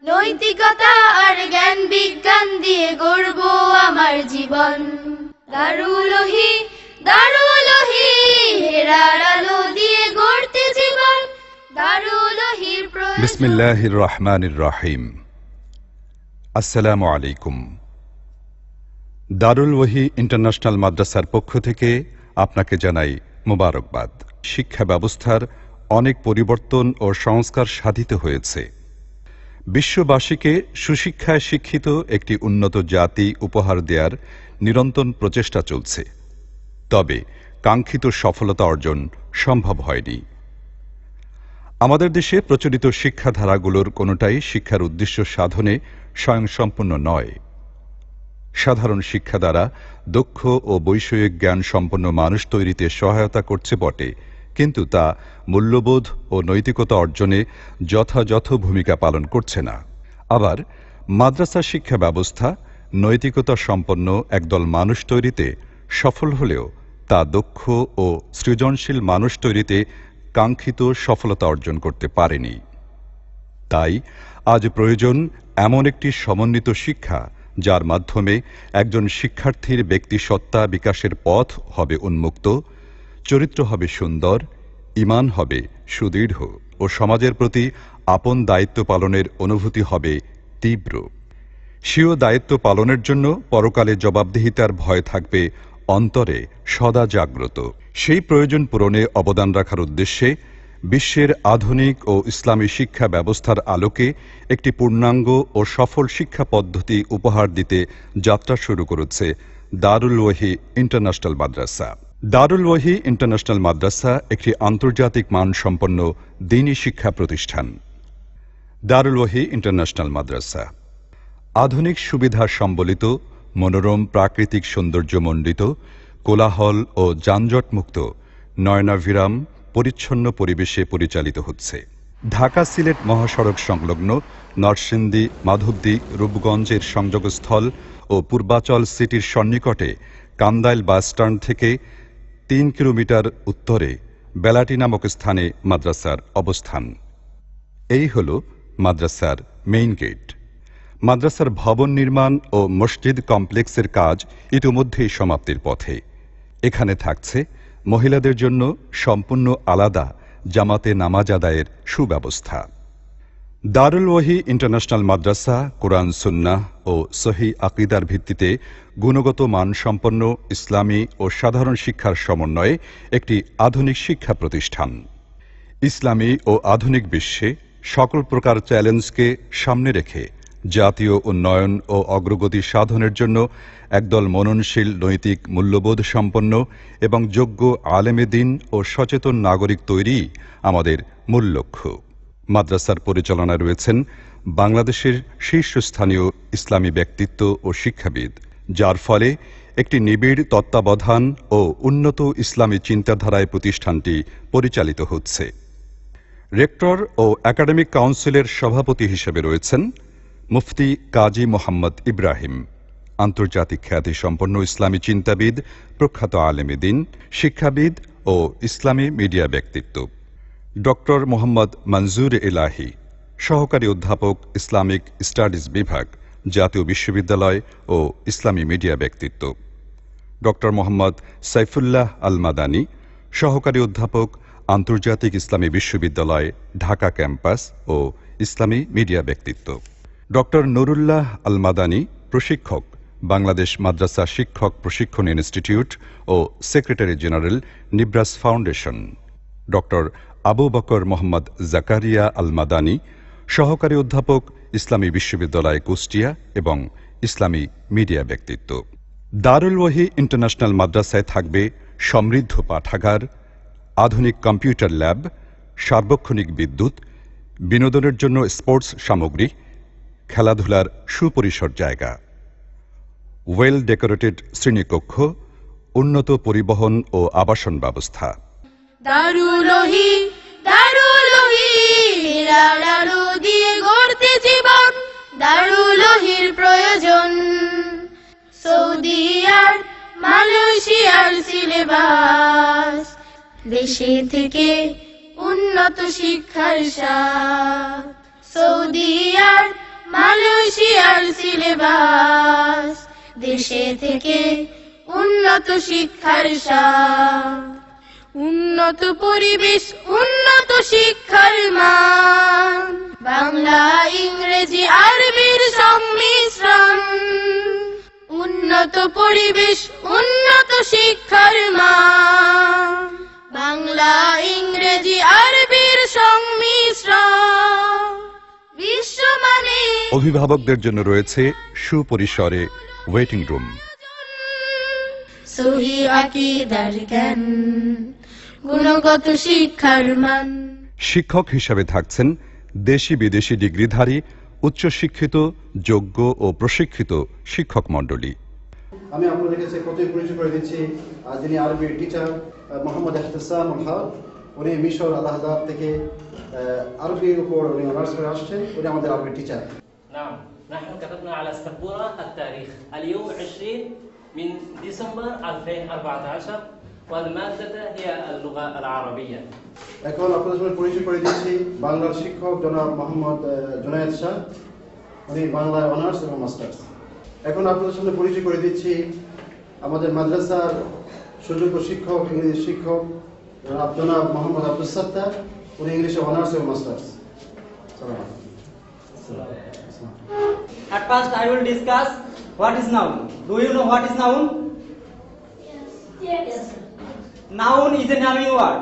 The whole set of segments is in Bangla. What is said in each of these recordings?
নৈতিকতা আর জ্ঞান বিজ্ঞান দিয়ে গড়ব আমার জীবন। দারুল ওহী, দারুল ওহী, হেরার আলো দিয়ে গড়তে জীবন। দারুল ওহীর প্রয়োজন। বিসমিল্লাহির রহমানির রহিম। আসসালামু আলাইকুম। দারুল ওহী ইন্টারন্যাশনাল মাদ্রাসার পক্ষ থেকে আপনাকে জানাই মোবারকবাদ। শিক্ষা ব্যবস্থার অনেক পরিবর্তন ও সংস্কার সাধিত হয়েছে। বিশ্ববাসীকে সুশিক্ষায় শিক্ষিত একটি উন্নত জাতি উপহার দেওয়ার নিরন্তর প্রচেষ্টা চলছে, তবে কাঙ্ক্ষিত সফলতা অর্জন সম্ভব হয়নি। আমাদের দেশে প্রচলিত শিক্ষাধারাগুলোর কোনোটাই শিক্ষার উদ্দেশ্য সাধনে স্বয়ংসম্পূর্ণ নয়। সাধারণ শিক্ষা দ্বারা দক্ষ ও বৈষয়িক জ্ঞান সম্পন্ন মানুষ তৈরিতে সহায়তা করছে বটে, কিন্তু তা মূল্যবোধ ও নৈতিকতা অর্জনে যথাযথ ভূমিকা পালন করছে না। আবার মাদ্রাসা শিক্ষা ব্যবস্থা নৈতিকতা সম্পন্ন একদল মানুষ তৈরিতে সফল হলেও তা দক্ষ ও সৃজনশীল মানুষ তৈরিতে কাঙ্ক্ষিত সফলতা অর্জন করতে পারেনি। তাই আজ প্রয়োজন এমন একটি সমন্বিত শিক্ষা যার মাধ্যমে একজন শিক্ষার্থীর ব্যক্তিসত্তা বিকাশের পথ হবে উন্মুক্ত, চরিত্র হবে সুন্দর, ঈমান হবে সুদৃঢ় ও সমাজের প্রতি আপন দায়িত্ব পালনের অনুভূতি হবে তীব্র। স্বীয় দায়িত্ব পালনের জন্য পরকালে জবাবদিহিতার ভয় থাকবে অন্তরে সদা জাগ্রত। সেই প্রয়োজন পূরণে অবদান রাখার উদ্দেশ্যে বিশ্বের আধুনিক ও ইসলামী শিক্ষা ব্যবস্থার আলোকে একটি পূর্ণাঙ্গ ও সফল শিক্ষা পদ্ধতি উপহার দিতে যাত্রা শুরু করেছে দারুল ওহী ইন্টারন্যাশনাল মাদ্রাসা। দারুল ওহী ইন্টারন্যাশনাল মাদ্রাসা একটি আন্তর্জাতিক মানসম্পন্ন দ্বীনী শিক্ষা প্রতিষ্ঠান। দারুল ওহী ইন্টারন্যাশনাল মাদ্রাসা আধুনিক সুবিধা সম্বলিত, মনোরম প্রাকৃতিক সৌন্দর্যমণ্ডিত, কোলাহল ও যানজটমুক্ত, নয়নাভিরাম পরিচ্ছন্ন পরিবেশে পরিচালিত হচ্ছে। ঢাকা সিলেট মহাসড়ক সংলগ্ন নরসিংদী মাধবদী রূপগঞ্জের সংযোগস্থল ও পূর্বাচল সিটির সন্নিকটে কান্দাইল বাসস্ট্যান্ড থেকে ৩ কিলোমিটার উত্তরে বেলাটি নামক স্থানে মাদ্রাসার অবস্থান। এই হল মাদ্রাসার মেইন গেট। মাদ্রাসার ভবন নির্মাণ ও মসজিদ কমপ্লেক্সের কাজ ইতিমধ্যেই সমাপ্তির পথে। এখানে থাকছে মহিলাদের জন্য সম্পূর্ণ আলাদা জামাতে নামাজ আদায়ের সুব্যবস্থা। দারুল ওহী ইন্টারন্যাশনাল মাদ্রাসা কোরআন সুন্নাহ ও সহিহ আকীদার ভিত্তিতে গুণগত মানসম্পন্ন ইসলামী ও সাধারণ শিক্ষার সমন্বয়ে একটি আধুনিক শিক্ষা প্রতিষ্ঠান। ইসলামী ও আধুনিক বিশ্বে সকল প্রকার চ্যালেঞ্জকে সামনে রেখে জাতীয় উন্নয়ন ও অগ্রগতি সাধনের জন্য একদল মননশীল নৈতিক মূল্যবোধ সম্পন্ন এবং যোগ্য আলেমে দ্বীন ও সচেতন নাগরিক তৈরি আমাদের মূল লক্ষ্য। মাদ্রাসার পরিচালনায় রয়েছেন বাংলাদেশের শীর্ষস্থানীয় ইসলামী ব্যক্তিত্ব ও শিক্ষাবিদ, যার ফলে একটি নিবিড় তত্ত্বাবধান ও উন্নত ইসলামী চিন্তাধারায় প্রতিষ্ঠানটি পরিচালিত হচ্ছে। রেক্টর ও একাডেমিক কাউন্সিলের সভাপতি হিসেবে রয়েছেন মুফতি কাজী মোহাম্মদ ইব্রাহিম, আন্তর্জাতিক খ্যাতিসম্পন্ন ইসলামী চিন্তাবিদ, প্রখ্যাত আলেমে দ্বীন, শিক্ষাবিদ ও ইসলামী মিডিয়া ব্যক্তিত্ব। ডক্টর মোহাম্মদ মনজুর এলাহি, সহকারী অধ্যাপক, ইসলামিক স্টাডিজ বিভাগ, জাতীয় বিশ্ববিদ্যালয় ও ইসলামী মিডিয়া ব্যক্তিত্ব। ডক্টর মোহাম্মদ সাইফুল্লাহ আল মাদানী, সহকারী অধ্যাপক, আন্তর্জাতিক ইসলামী বিশ্ববিদ্যালয়, ঢাকা ক্যাম্পাস ও ইসলামী মিডিয়া ব্যক্তিত্ব। ডক্টর নুরুল্লাহ আল মাদানী, প্রশিক্ষক, বাংলাদেশ মাদ্রাসা শিক্ষক প্রশিক্ষণ ইনস্টিটিউট ও secretary general, Nibras foundation. Doctor Abu Bakr Mohammad Zakaria Al Madani, সহকারী অধ্যাপক, ইসলামী বিশ্ববিদ্যালয় কুষ্টিয়া এবং ইসলামী মিডিয়া ব্যক্তিত্ব। দারুল ওহী ইন্টারন্যাশনাল মাদ্রাসায় থাকবে সমৃদ্ধ পাঠাগার, আধুনিক কম্পিউটার ল্যাব, সার্বক্ষণিক বিদ্যুৎ, বিনোদনের জন্য স্পোর্টস সামগ্রী, খেলাধুলার সুপরিসর জায়গা, ওয়েল ডেকোরেটেড শ্রেণীকক্ষ, উন্নত পরিবহন ও আবাসন ব্যবস্থা। দারুল ওহী, দারুল ওহী, হেরার আলো দিয়ে গড়তে জীবন। দারুল ওহীর প্রয়োজন। সৌদি আর মালয়েশিয়ার সিলেবাস, দেশে থেকে উন্নত শিক্ষার স্বাদ। সৌদি আর মালয়েশিয়ার সিলেবাস, দেশে থেকে উন্নত শিক্ষার স্বাদ, উন্নত পরিবেশ, উন্নত শিক্ষার মান, বাংলা ইংরেজি আরবির সংমিশ্রণ, উন্নত পরিবেশ, উন্নত শিক্ষার মান, বাংলা ইংরেজি আরবির সংমিশ্রণ, বিশ্বমানে। অভিভাবকদের জন্য রয়েছে সুপরিসরে ওয়েটিং রুম, সহি আকীদার জ্ঞান, গুণগত শিক্ষার মান। শিক্ষক হিসাবে থাকছেন দেশি বিদেশি ডিগ্রিধারী উচ্চশিক্ষিত, যোগ্য ও প্রশিক্ষিত শিক্ষক মণ্ডলী। আমি আপনাদের কাছে প্রথমে পরিচয় করে দিচ্ছি যিনি আরবির টিচার মোহাম্মদ ইহতিসামুল হক। উনি মিশর আল আজহার থেকে আরবির উপর উনি অনার্স করে আসছেন। উনি আমাদের আরবির টিচার। نعم، نحن كتبنا على السبورة التاريخ. اليوم 20 من ديسمبر 2014 والمادة هي اللغة العربية. এখন আপনাদের সামনে পরিচয় করে দিচ্ছি বাংলার শিক্ষক জনাব মোহাম্মদ জুনায়েদ শাহ। উনি বাংলায় অনার্স এবং মাস্টার্স। এখন আপনাদের সামনে পরিচয় করে দিচ্ছি আমাদের মাদ্রাসার সুযোগ্য শিক্ষক, ইংরেজি শিক্ষক জনাব মোহাম্মদ আব্দুস সাত্তার। উনি ইংলিশে অনার্স এবং masters. At first, I will discuss what is noun. Do you know what is noun? Yes. Noun is a naming word.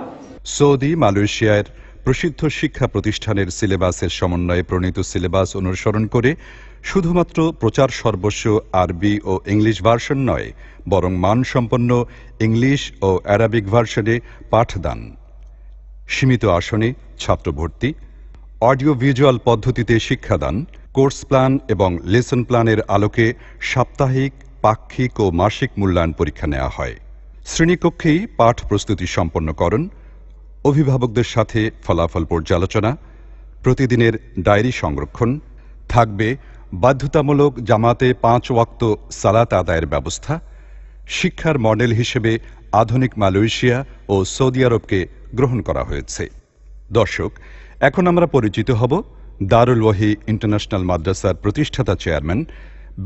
Saudi মালয়েশিয়ার প্রসিদ্ধ শিক্ষা প্রতিষ্ঠানের সিলেবাসের সমন্বয়ে প্রণীত সিলেবাস অনুসরণ করে শুধুমাত্র প্রচার সর্বস্ব আরবি ও ইংলিশ ভার্সন নয়, বরং মানসম্পন্ন ইংলিশ ও অ্যারাবিক ভার্সনে পাঠদান, সীমিত আসনে ছাত্র ভর্তি, অডিও ভিজুয়াল পদ্ধতিতে শিক্ষাদান, কোর্স প্ল্যান এবং লেসন প্ল্যানের আলোকে সাপ্তাহিক, পাক্ষিক ও মাসিক মূল্যায়ন পরীক্ষা নেওয়া হয়। শ্রেণীকক্ষেই পাঠ প্রস্তুতি সম্পন্নকরণ, অভিভাবকদের সাথে ফলাফল পর্যালোচনা, প্রতিদিনের ডায়েরি সংরক্ষণ, থাকবে বাধ্যতামূলক জামাতে 5 ওয়াক্ত সালাত আদায়ের ব্যবস্থা। শিক্ষার মডেল হিসেবে আধুনিক মালয়েশিয়া ও সৌদি আরবকে গ্রহণ করা হয়েছে। দর্শক, এখন আমরা পরিচিত হব দারুল ওয়াহি ইন্টারন্যাশনাল মাদ্রাসার প্রতিষ্ঠাতা চেয়ারম্যান,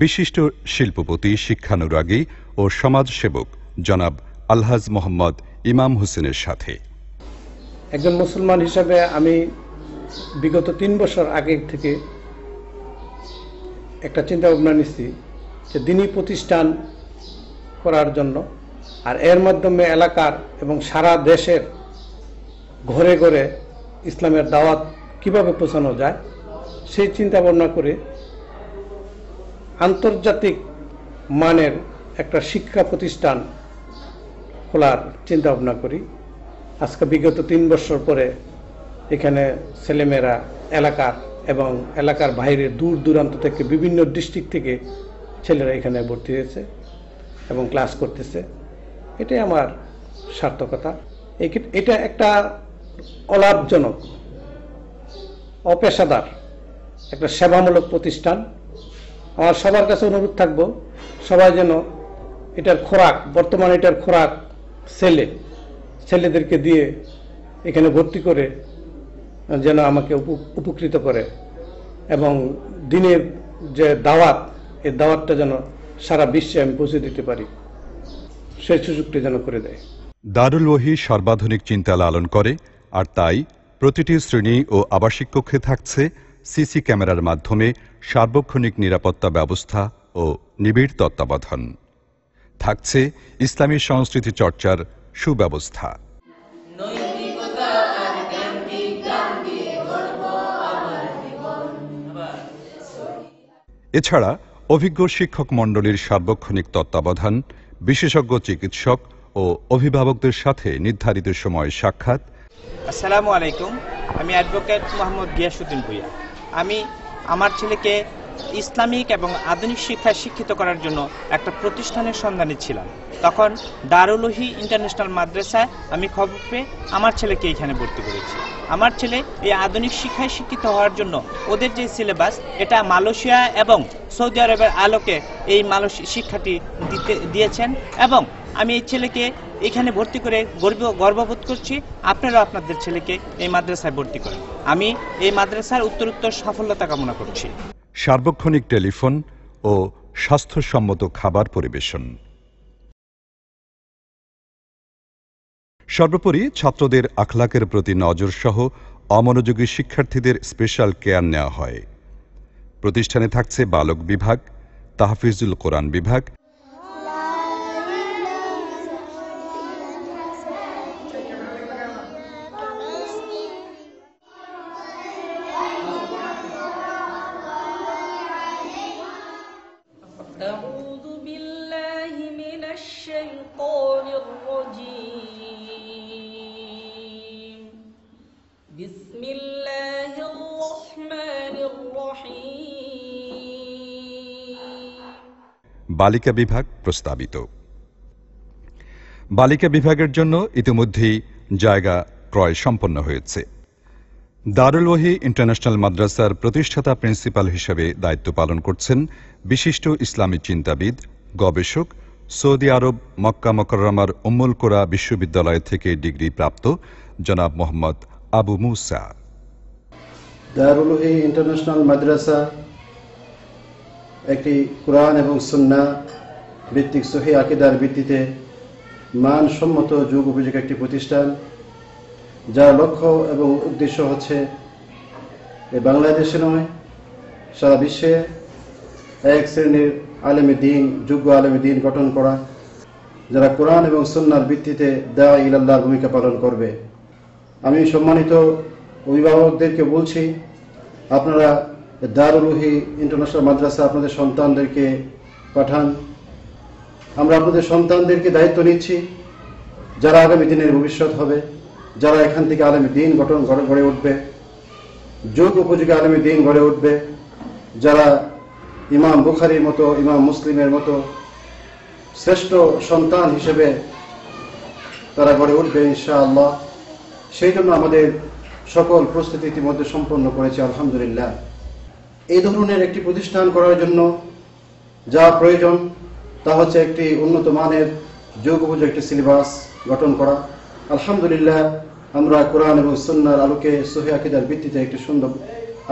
বিশিষ্ট শিল্পপতি, শিক্ষানুরাগী ও সমাজসেবক জনাব আলহাজ মোহাম্মদ ইমাম হোসেনের সাথে। একজন মুসলমান হিসাবে আমি বিগত 3 বছর আগে থেকে একটা চিন্তা ভাবনা নিচ্ছি যে দিনী প্রতিষ্ঠান করার জন্য, আর এর মাধ্যমে এলাকার এবং সারা দেশের ঘরে ঘরে ইসলামের দাওয়াত কিভাবে পৌঁছানো যায় সেই চিন্তা ভাবনা করে আন্তর্জাতিক মানের একটা শিক্ষা প্রতিষ্ঠান খোলার চিন্তা ভাবনা করি। আজকে বিগত 3 বছর পরে এখানে ছেলেমেয়েরা এলাকার এবং এলাকার বাইরে দূর দূরান্ত থেকে বিভিন্ন ডিস্ট্রিক্ট থেকে ছেলেরা এখানে ভর্তি হয়েছে এবং ক্লাস করতেছে। এটাই আমার সার্থকতা। এটা একটা অলাভজনক, অপেশাদার একটা সেবামূলক প্রতিষ্ঠান। আমার সবার কাছে অনুরোধ থাকবো, সবাই যেন এটার খোরাক, বর্তমানে এটার খোরাক ছেলেদেরকে দিয়ে এখানে ভর্তি করে যেন আমাকে উপকৃত করে, এবং দিনের যে দাওয়াত, এই দাওয়াতটা যেন সারা বিশ্বে আমি পৌঁছে দিতে পারি, সেই সুযোগটি যেন করে দেয়। দারুল ওয়াহি সর্বাধুনিক চিন্তা লালন করে, আর তাই প্রতিটি শ্রেণী ও আবাসিক কক্ষে থাকছে সিসি ক্যামেরার মাধ্যমে সার্বক্ষণিক নিরাপত্তা ব্যবস্থা ও নিবিড় তত্ত্বাবধান। থাকছে ইসলামী সংস্কৃতি চর্চার সুব্যবস্থা। এছাড়া অভিজ্ঞ শিক্ষক মণ্ডলীর সার্বক্ষণিক তত্ত্বাবধান, বিশেষজ্ঞ চিকিৎসক ও অভিভাবকদের সাথে নির্ধারিত সময় সাক্ষাৎ। আসসালামু আলাইকুম, আমি অ্যাডভোকেট মোহাম্মদ গিয়াসউদ্দিন ভুইয়া। আমি আমার ছেলেকে ইসলামিক এবং আধুনিক শিক্ষায় শিক্ষিত করার জন্য একটা প্রতিষ্ঠানের সন্ধানে ছিলাম। তখন দারুল ওয়াহি ইন্টারন্যাশনাল মাদ্রাসায় আমি খবর পেয়ে আমার ছেলেকে এখানে ভর্তি করেছি। আমার ছেলে এই আধুনিক শিক্ষায় শিক্ষিত হওয়ার জন্য ওদের যে সিলেবাস, এটা মালয়েশিয়া এবং সৌদি আরবের আলোকে এই শিক্ষাটি দিয়েছেন, এবং আমি এই ছেলেকে এখানে ভর্তি করে গর্ববোধ করছি। আপনারাও আপনাদের ছেলেকে এই মাদ্রাসায় ভর্তি করেন। আমি এই মাদ্রাসার উত্তরোত্তর সফলতা কামনা করছি। সার্বক্ষণিক টেলিফোন ও স্বাস্থ্যসম্মত খাবার পরিবেশন। সর্বোপরি ছাত্রদের আখলাকের প্রতি নজরসহ অমনোযোগী শিক্ষার্থীদের স্পেশাল কেয়ার নেওয়া হয়। প্রতিষ্ঠানে থাকছে বালক বিভাগ, তাহফিজুল কোরআন বিভাগ, أعوذ بالله من الشيطان الرجيم بسم الله الرحمن الرحيم বালিকা বিভাগ প্রস্তাবিত। বালিকা বিভাগের জন্য ইতিমধ্যেই জায়গা ক্রয় সম্পন্ন হয়েছে। দারুল ওহী ইন্টারন্যাশনাল মাদ্রাসার প্রতিষ্ঠাতা প্রিন্সিপাল হিসেবে দায়িত্ব পালন করছেন বিশিষ্ট ইসলামী চিন্তাবিদ, গবেষক, সৌদি আরব মক্কা মুকাররমার উম্মুল কুরা বিশ্ববিদ্যালয় থেকে ডিগ্রি প্রাপ্ত জনাব মোহাম্মদ আবু মুসা। দারুল ওহী ইন্টারন্যাশনাল মাদ্রাসা একটি কোরআন এবং সুন্নাহ ভিত্তিক সহিহ আকীদার ভিত্তিতে মানসম্মত যুগ উপযোগী একটি প্রতিষ্ঠান, যার লক্ষ্য এবং উদ্দেশ্য হচ্ছে বাংলাদেশে নয় সারা বিশ্বে এক শ্রেণীর আলেমে দ্বীন, যোগ্য আলেমে দ্বীন গঠন করা, যারা কোরআন এবং সুন্নাহর ভিত্তিতে দাঈ ইলাল্লাহর ভূমিকা পালন করবে। আমি সম্মানিত অভিভাবকদেরকে বলছি, আপনারা দারুল ওহী ইন্টারন্যাশনাল মাদ্রাসা আপনাদের সন্তানদেরকে পাঠান। আমরা আপনাদের সন্তানদেরকে দায়িত্ব নিচ্ছি, যারা আগামী দিনের ভবিষ্যৎ হবে, যারা এখান থেকে আলেমে দ্বীন গড়ে উঠবে, যুগ উপযোগী আলেমে দ্বীন গড়ে উঠবে, যারা ইমাম বুখারীর মতো, ইমাম মুসলিমের মতো শ্রেষ্ঠ সন্তান হিসেবে তারা গড়ে উঠবে ইনশাআল্লাহ। সেই জন্য আমাদের সকল প্রস্তুতি ইতিমধ্যে সম্পন্ন করেছে আলহামদুলিল্লাহ। এই ধরনের একটি প্রতিষ্ঠান করার জন্য যা প্রয়োজন তা হচ্ছে একটি উন্নত মানের যুগ উপযোগী একটি সিলেবাস গঠন করা। আলহামদুলিল্লাহ আমরা কোরআন এবং সুন্নাহর আলোকে সহিহ আকীদার ভিত্তিতে একটি সুন্দর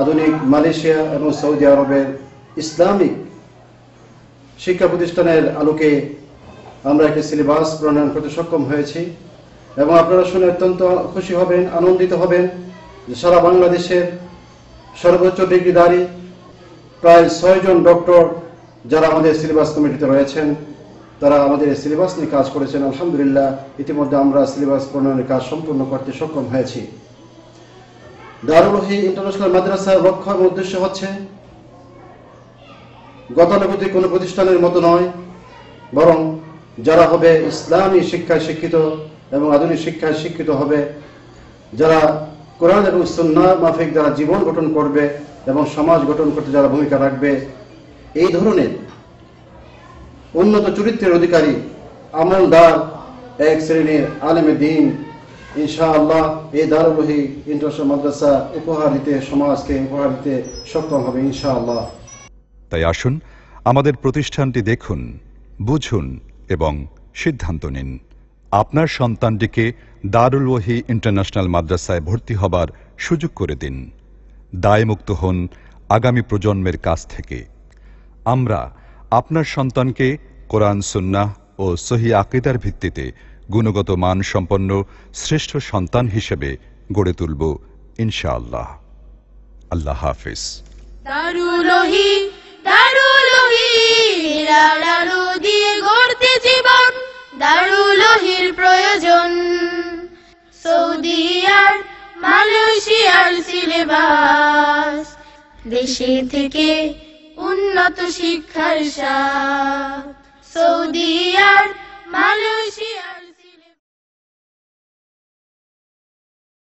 আধুনিক মালয়েশিয়া এবং সৌদি আরবের ইসলামিক শিক্ষা প্রতিষ্ঠানের আলোকে আমরা একটি সিলেবাস প্রণয়ন করতে সক্ষম হয়েছি এবং আপনারা শুনে অত্যন্ত খুশি হবেন, আনন্দিত হবেন যে সারা বাংলাদেশের সর্বোচ্চ ডিগ্রিধারী প্রায় 6 জন ডক্টর যারা আমাদের সিলেবাস কমিটিতে রয়েছেন, তারা আমাদের এই সিলেবাস নিয়ে কাজ করেছেন। আলহামদুলিল্লাহ ইতিমধ্যে আমরা সিলেবাস প্রণয়নের কাজ সম্পূর্ণ করতে সক্ষম হয়েছি। দারুল ওহী ইন্টারন্যাশনাল মাদ্রাসার লক্ষ্য এবং উদ্দেশ্য হচ্ছে গতানুগতিক কোনো প্রতিষ্ঠানের মতো নয়, বরং যারা হবে ইসলামী শিক্ষায় শিক্ষিত এবং আধুনিক শিক্ষায় শিক্ষিত হবে, যারা কোরআন এবং সুন্নাহ মাফিক যারা জীবন গঠন করবে এবং সমাজ গঠন করতে যারা ভূমিকা রাখবে, এই ধরনের উন্নত চরিত্রের অধিকারী আমলদার এক শ্রেণীর আলেমে দ্বীন ইনশাআল্লাহ এই দারুল ওহী ইন্টারন্যাশনাল মাদ্রাসা উপহার দিতে, সমাজকে উপহার দিতে সক্ষম হবে ইনশাআল্লাহ। তাই আসুন আমাদের প্রতিষ্ঠানটি দেখুন, বুঝুন এবং সিদ্ধান্ত নিন। আপনার সন্তানটিকে দারুল ওহী ইন্টারন্যাশনাল মাদ্রাসায় ভর্তি হবার সুযোগ করে দিন। দায়মুক্ত হন আগামী প্রজন্মের কাছ থেকে। আমরা আপনার সন্তানকে কোরআন সুন্নাহ ও সহিহ আকীদার ভিত্তিতে গুণগত মানসম্পন্ন শ্রেষ্ঠ সন্তান হিসেবে গড়ে তুলব ইনশাআল্লাহ। আল্লাহ হাফেজ। দারুল ওহী, দারুল ওহী, হীরার আলো দিয়ে গড়তে জীবন, দারুল ওহীর প্রয়োজন। সৌদি আর মালয়েশিয়ার সিলেবাস, দেশে থেকে উন্নত শিক্ষার স্বাদ। সৌদি আর মালয়েশিয়া